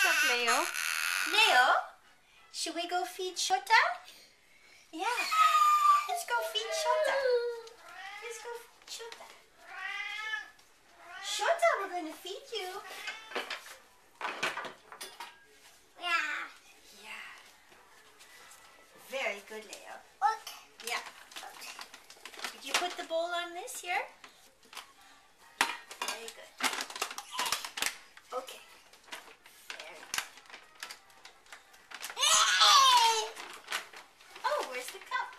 What's up, Leo? Leo, should we go feed Shota? Yeah, let's go feed Shota. Let's go feed Shota. Shota, we're going to feed you. Yeah. Yeah. Very good, Leo. Okay. Yeah. Okay. Did you put the bowl on this here? Very good. Okay. Very good. Oh, where's the cup?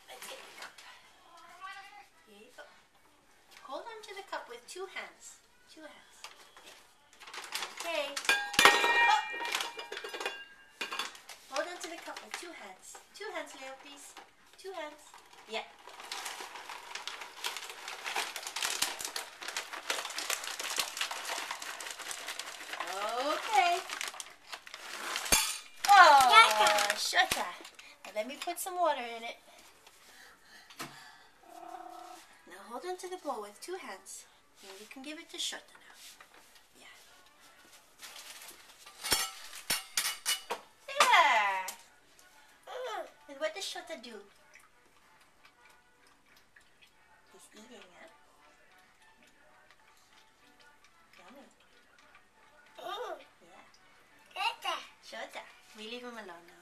Let's get the cup. Here you go. Hold on to the cup with two hands. Two hands. Okay. Oh. Hold on to the cup with two hands. Two hands, Leo, please. Two hands. Yeah. Okay. Oh, Shota. Now let me put some water in it. Now hold on to the bowl with two hands. And you can give it to Shota now. Yeah. There. And what does Shota do? He's eating, huh? Yummy. Yeah. Shota. We leave him alone now.